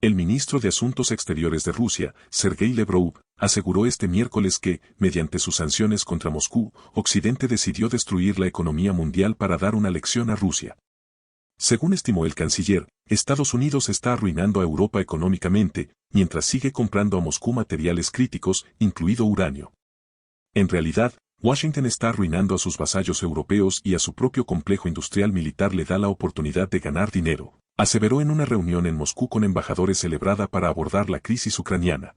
El ministro de Asuntos Exteriores de Rusia, Sergei Lavrov, aseguró este miércoles que, mediante sus sanciones contra Moscú, Occidente decidió destruir la economía mundial para dar una lección a Rusia. Según estimó el canciller, Estados Unidos está arruinando a Europa económicamente, mientras sigue comprando a Moscú materiales críticos, incluido uranio. En realidad, Washington está arruinando a sus vasallos europeos y a su propio complejo industrial militar le da la oportunidad de ganar dinero, aseveró en una reunión en Moscú con embajadores celebrada para abordar la crisis ucraniana.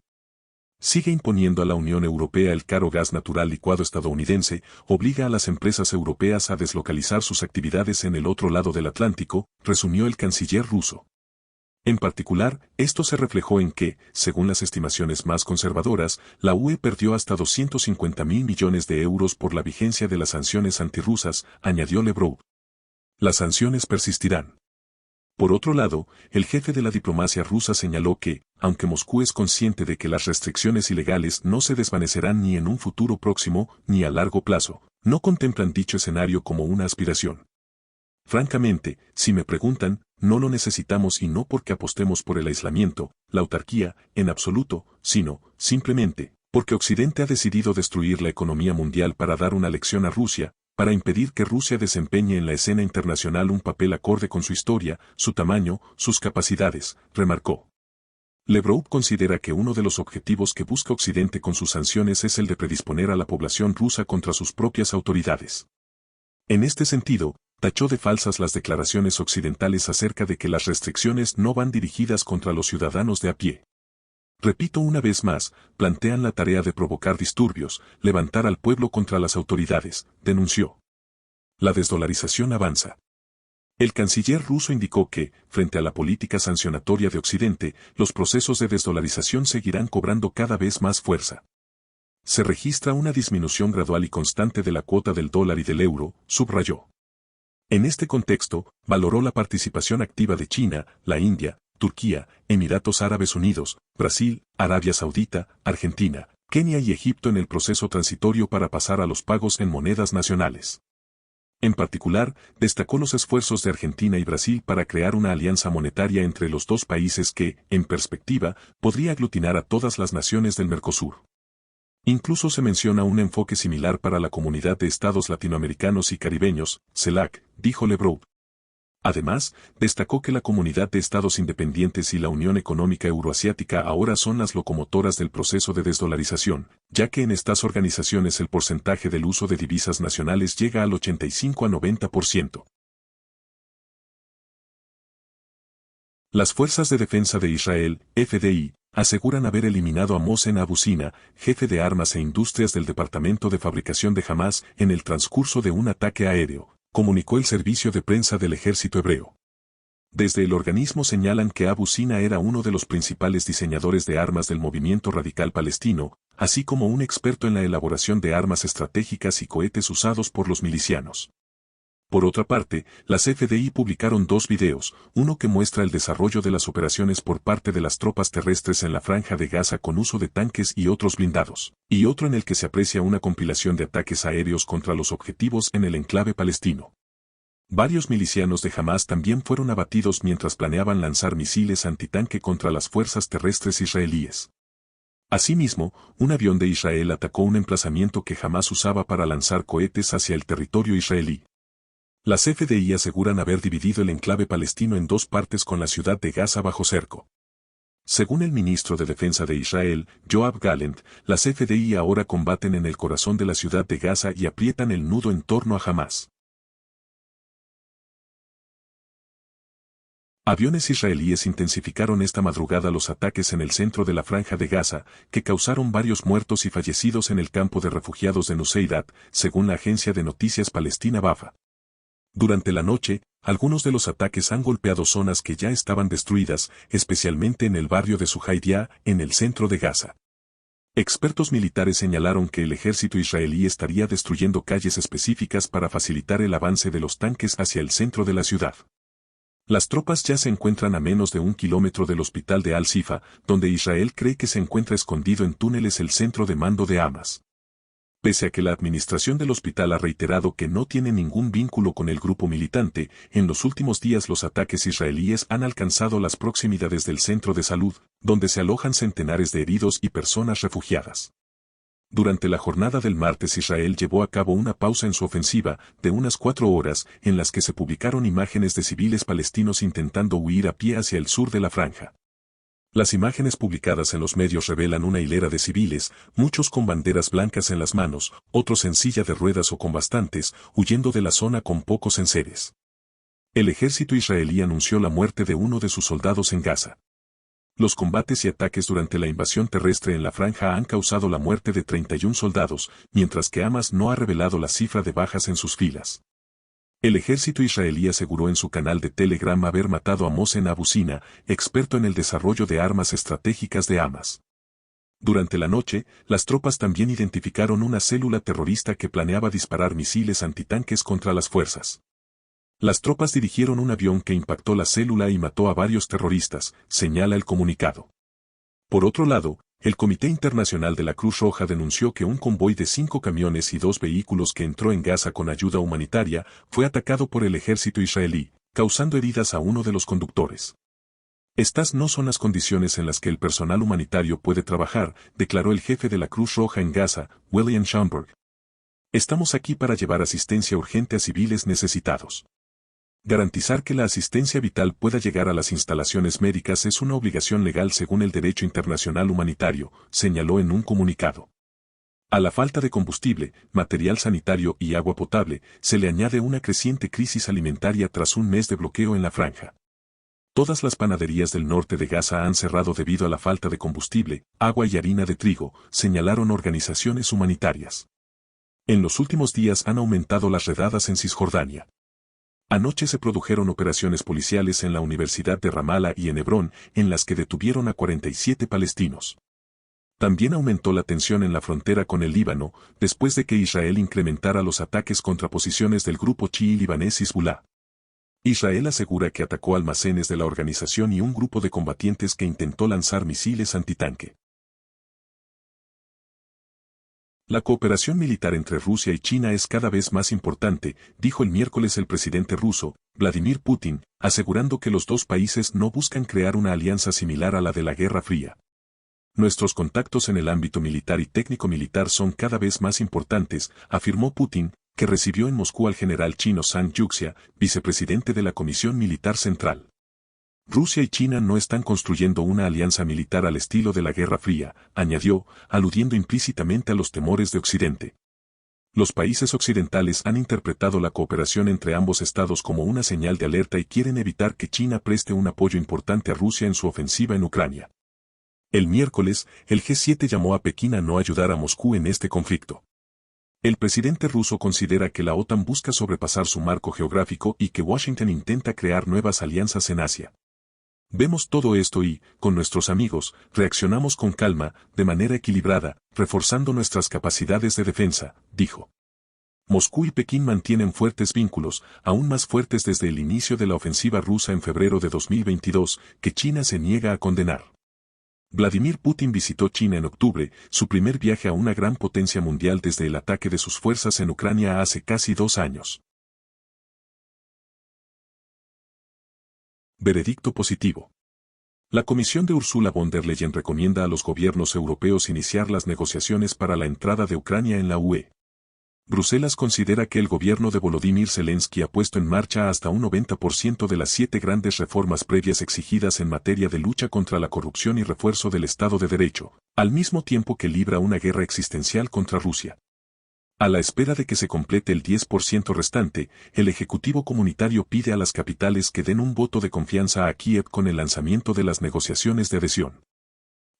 Sigue imponiendo a la Unión Europea el caro gas natural licuado estadounidense, obliga a las empresas europeas a deslocalizar sus actividades en el otro lado del Atlántico, resumió el canciller ruso. En particular, esto se reflejó en que, según las estimaciones más conservadoras, la UE perdió hasta 250.000 millones de euros por la vigencia de las sanciones antirrusas, añadió Lavrov. Las sanciones persistirán. Por otro lado, el jefe de la diplomacia rusa señaló que, aunque Moscú es consciente de que las restricciones ilegales no se desvanecerán ni en un futuro próximo ni a largo plazo, no contemplan dicho escenario como una aspiración. Francamente, si me preguntan, no lo necesitamos y no porque apostemos por el aislamiento, la autarquía, en absoluto, sino, simplemente, porque Occidente ha decidido destruir la economía mundial para dar una lección a Rusia, para impedir que Rusia desempeñe en la escena internacional un papel acorde con su historia, su tamaño, sus capacidades, remarcó. Lavrov considera que uno de los objetivos que busca Occidente con sus sanciones es el de predisponer a la población rusa contra sus propias autoridades. En este sentido, tachó de falsas las declaraciones occidentales acerca de que las restricciones no van dirigidas contra los ciudadanos de a pie. Repito una vez más, plantean la tarea de provocar disturbios, levantar al pueblo contra las autoridades, denunció. La desdolarización avanza. El canciller ruso indicó que, frente a la política sancionatoria de Occidente, los procesos de desdolarización seguirán cobrando cada vez más fuerza. Se registra una disminución gradual y constante de la cuota del dólar y del euro, subrayó. En este contexto, valoró la participación activa de China, la India, Turquía, Emiratos Árabes Unidos, Brasil, Arabia Saudita, Argentina, Kenia y Egipto en el proceso transitorio para pasar a los pagos en monedas nacionales. En particular, destacó los esfuerzos de Argentina y Brasil para crear una alianza monetaria entre los dos países que, en perspectiva, podría aglutinar a todas las naciones del Mercosur. Incluso se menciona un enfoque similar para la Comunidad de Estados Latinoamericanos y Caribeños, CELAC, dijo Lavrov. Además, destacó que la Comunidad de Estados Independientes y la Unión Económica Euroasiática ahora son las locomotoras del proceso de desdolarización, ya que en estas organizaciones el porcentaje del uso de divisas nacionales llega al 85 a 90%. Las Fuerzas de Defensa de Israel, FDI, aseguran haber eliminado a Mohsen Abu Sina, jefe de armas e industrias del Departamento de Fabricación de Hamás, en el transcurso de un ataque aéreo, comunicó el servicio de prensa del ejército hebreo. Desde el organismo señalan que Abu Sina era uno de los principales diseñadores de armas del movimiento radical palestino, así como un experto en la elaboración de armas estratégicas y cohetes usados por los milicianos. Por otra parte, las FDI publicaron dos videos, uno que muestra el desarrollo de las operaciones por parte de las tropas terrestres en la Franja de Gaza con uso de tanques y otros blindados, y otro en el que se aprecia una compilación de ataques aéreos contra los objetivos en el enclave palestino. Varios milicianos de Hamás también fueron abatidos mientras planeaban lanzar misiles antitanque contra las fuerzas terrestres israelíes. Asimismo, un avión de Israel atacó un emplazamiento que Hamás usaba para lanzar cohetes hacia el territorio israelí. Las FDI aseguran haber dividido el enclave palestino en dos partes con la ciudad de Gaza bajo cerco. Según el ministro de Defensa de Israel, Yoav Gallant, las FDI ahora combaten en el corazón de la ciudad de Gaza y aprietan el nudo en torno a Hamás. Aviones israelíes intensificaron esta madrugada los ataques en el centro de la Franja de Gaza, que causaron varios muertos y fallecidos en el campo de refugiados de Nuseirat, según la agencia de noticias palestina Wafa. Durante la noche, algunos de los ataques han golpeado zonas que ya estaban destruidas, especialmente en el barrio de Sujaidia, en el centro de Gaza. Expertos militares señalaron que el ejército israelí estaría destruyendo calles específicas para facilitar el avance de los tanques hacia el centro de la ciudad. Las tropas ya se encuentran a menos de 1 kilómetro del hospital de Al-Sifa, donde Israel cree que se encuentra escondido en túneles el centro de mando de Hamas. Pese a que la administración del hospital ha reiterado que no tiene ningún vínculo con el grupo militante, en los últimos días los ataques israelíes han alcanzado las proximidades del centro de salud, donde se alojan centenares de heridos y personas refugiadas. Durante la jornada del martes Israel llevó a cabo una pausa en su ofensiva de unas 4 horas en las que se publicaron imágenes de civiles palestinos intentando huir a pie hacia el sur de la franja. Las imágenes publicadas en los medios revelan una hilera de civiles, muchos con banderas blancas en las manos, otros en silla de ruedas o con bastantes, huyendo de la zona con pocos enseres. El ejército israelí anunció la muerte de uno de sus soldados en Gaza. Los combates y ataques durante la invasión terrestre en la franja han causado la muerte de 31 soldados, mientras que Hamas no ha revelado la cifra de bajas en sus filas. El ejército israelí aseguró en su canal de Telegram haber matado a Mohsen Abu Sina, experto en el desarrollo de armas estratégicas de Hamas. Durante la noche, las tropas también identificaron una célula terrorista que planeaba disparar misiles antitanques contra las fuerzas. Las tropas dirigieron un avión que impactó la célula y mató a varios terroristas, señala el comunicado. Por otro lado, el Comité Internacional de la Cruz Roja denunció que un convoy de 5 camiones y 2 vehículos que entró en Gaza con ayuda humanitaria fue atacado por el ejército israelí, causando heridas a uno de los conductores. Estas no son las condiciones en las que el personal humanitario puede trabajar, declaró el jefe de la Cruz Roja en Gaza, William Schomburg. Estamos aquí para llevar asistencia urgente a civiles necesitados. Garantizar que la asistencia vital pueda llegar a las instalaciones médicas es una obligación legal según el derecho internacional humanitario, señaló en un comunicado. A la falta de combustible, material sanitario y agua potable, se le añade una creciente crisis alimentaria tras un mes de bloqueo en la franja. Todas las panaderías del norte de Gaza han cerrado debido a la falta de combustible, agua y harina de trigo, señalaron organizaciones humanitarias. En los últimos días han aumentado las redadas en Cisjordania. Anoche se produjeron operaciones policiales en la Universidad de Ramallah y en Hebrón, en las que detuvieron a 47 palestinos. También aumentó la tensión en la frontera con el Líbano, después de que Israel incrementara los ataques contra posiciones del grupo chií libanés Hezbollah. Israel asegura que atacó almacenes de la organización y un grupo de combatientes que intentó lanzar misiles antitanque. La cooperación militar entre Rusia y China es cada vez más importante, dijo el miércoles el presidente ruso, Vladimir Putin, asegurando que los dos países no buscan crear una alianza similar a la de la Guerra Fría. Nuestros contactos en el ámbito militar y técnico-militar son cada vez más importantes, afirmó Putin, que recibió en Moscú al general chino Zhang Yuxia, vicepresidente de la Comisión Militar Central. Rusia y China no están construyendo una alianza militar al estilo de la Guerra Fría, añadió, aludiendo implícitamente a los temores de Occidente. Los países occidentales han interpretado la cooperación entre ambos estados como una señal de alerta y quieren evitar que China preste un apoyo importante a Rusia en su ofensiva en Ucrania. El miércoles, el G7 llamó a Pekín a no ayudar a Moscú en este conflicto. El presidente ruso considera que la OTAN busca sobrepasar su marco geográfico y que Washington intenta crear nuevas alianzas en Asia. Vemos todo esto y, con nuestros amigos, reaccionamos con calma, de manera equilibrada, reforzando nuestras capacidades de defensa, dijo. Moscú y Pekín mantienen fuertes vínculos, aún más fuertes desde el inicio de la ofensiva rusa en febrero de 2022, que China se niega a condenar. Vladimir Putin visitó China en octubre, su primer viaje a una gran potencia mundial desde el ataque de sus fuerzas en Ucrania hace casi 2 años. Veredicto positivo. La Comisión de Ursula von der Leyen recomienda a los gobiernos europeos iniciar las negociaciones para la entrada de Ucrania en la UE. Bruselas considera que el gobierno de Volodymyr Zelensky ha puesto en marcha hasta un 90% de las 7 grandes reformas previas exigidas en materia de lucha contra la corrupción y refuerzo del Estado de Derecho, al mismo tiempo que libra una guerra existencial contra Rusia. A la espera de que se complete el 10% restante, el Ejecutivo Comunitario pide a las capitales que den un voto de confianza a Kiev con el lanzamiento de las negociaciones de adhesión.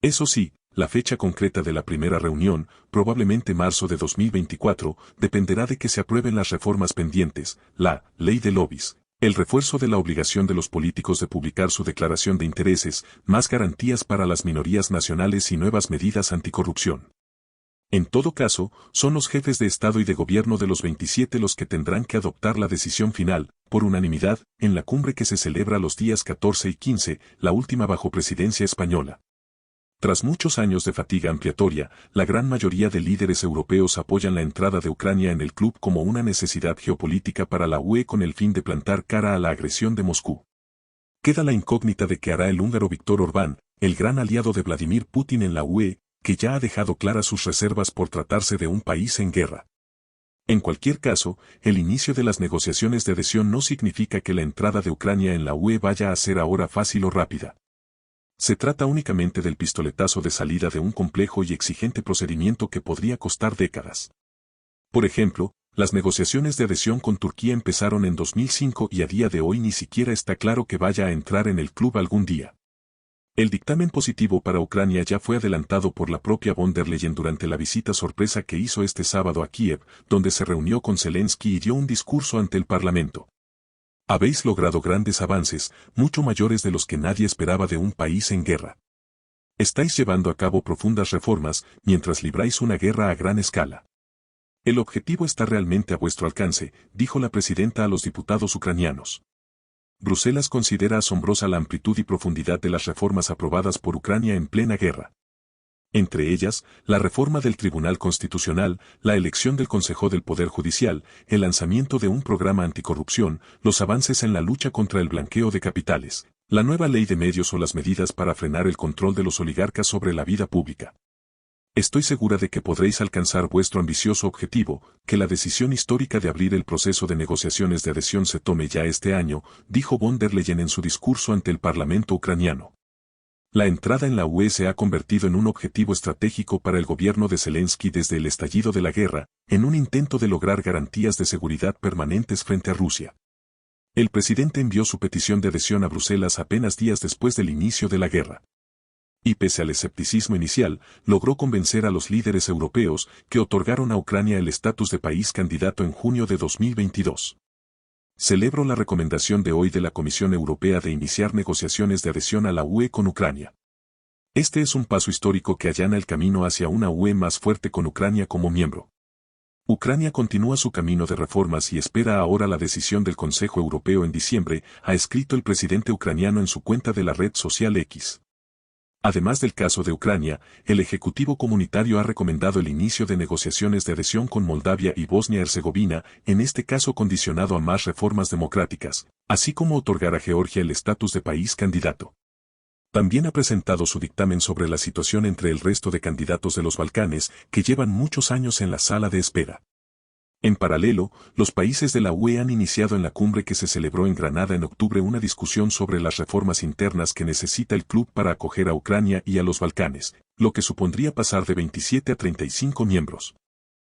Eso sí, la fecha concreta de la primera reunión, probablemente marzo de 2024, dependerá de que se aprueben las reformas pendientes, la ley de lobbies, el refuerzo de la obligación de los políticos de publicar su declaración de intereses, más garantías para las minorías nacionales y nuevas medidas anticorrupción. En todo caso, son los jefes de Estado y de Gobierno de los 27 los que tendrán que adoptar la decisión final, por unanimidad, en la cumbre que se celebra los días 14 y 15, la última bajo presidencia española. Tras muchos años de fatiga ampliatoria, la gran mayoría de líderes europeos apoyan la entrada de Ucrania en el club como una necesidad geopolítica para la UE con el fin de plantar cara a la agresión de Moscú. Queda la incógnita de qué hará el húngaro Viktor Orbán, el gran aliado de Vladimir Putin en la UE, que ya ha dejado claras sus reservas por tratarse de un país en guerra. En cualquier caso, el inicio de las negociaciones de adhesión no significa que la entrada de Ucrania en la UE vaya a ser ahora fácil o rápida. Se trata únicamente del pistoletazo de salida de un complejo y exigente procedimiento que podría costar décadas. Por ejemplo, las negociaciones de adhesión con Turquía empezaron en 2005 y a día de hoy ni siquiera está claro que vaya a entrar en el club algún día. El dictamen positivo para Ucrania ya fue adelantado por la propia von der Leyen durante la visita sorpresa que hizo este sábado a Kiev, donde se reunió con Zelensky y dio un discurso ante el Parlamento. Habéis logrado grandes avances, mucho mayores de los que nadie esperaba de un país en guerra. Estáis llevando a cabo profundas reformas, mientras libráis una guerra a gran escala. El objetivo está realmente a vuestro alcance, dijo la presidenta a los diputados ucranianos. Bruselas considera asombrosa la amplitud y profundidad de las reformas aprobadas por Ucrania en plena guerra. Entre ellas, la reforma del Tribunal Constitucional, la elección del Consejo del Poder Judicial, el lanzamiento de un programa anticorrupción, los avances en la lucha contra el blanqueo de capitales, la nueva ley de medios o las medidas para frenar el control de los oligarcas sobre la vida pública. Estoy segura de que podréis alcanzar vuestro ambicioso objetivo, que la decisión histórica de abrir el proceso de negociaciones de adhesión se tome ya este año, dijo von der Leyen en su discurso ante el Parlamento ucraniano. La entrada en la UE se ha convertido en un objetivo estratégico para el gobierno de Zelensky desde el estallido de la guerra, en un intento de lograr garantías de seguridad permanentes frente a Rusia. El presidente envió su petición de adhesión a Bruselas apenas días después del inicio de la guerra. Y pese al escepticismo inicial, logró convencer a los líderes europeos que otorgaron a Ucrania el estatus de país candidato en junio de 2022. Celebro la recomendación de hoy de la Comisión Europea de iniciar negociaciones de adhesión a la UE con Ucrania. Este es un paso histórico que allana el camino hacia una UE más fuerte con Ucrania como miembro. Ucrania continúa su camino de reformas y espera ahora la decisión del Consejo Europeo en diciembre, ha escrito el presidente ucraniano en su cuenta de la red social X. Además del caso de Ucrania, el Ejecutivo Comunitario ha recomendado el inicio de negociaciones de adhesión con Moldavia y Bosnia-Herzegovina, en este caso condicionado a más reformas democráticas, así como otorgar a Georgia el estatus de país candidato. También ha presentado su dictamen sobre la situación entre el resto de candidatos de los Balcanes, que llevan muchos años en la sala de espera. En paralelo, los países de la UE han iniciado en la cumbre que se celebró en Granada en octubre una discusión sobre las reformas internas que necesita el club para acoger a Ucrania y a los Balcanes, lo que supondría pasar de 27 a 35 miembros.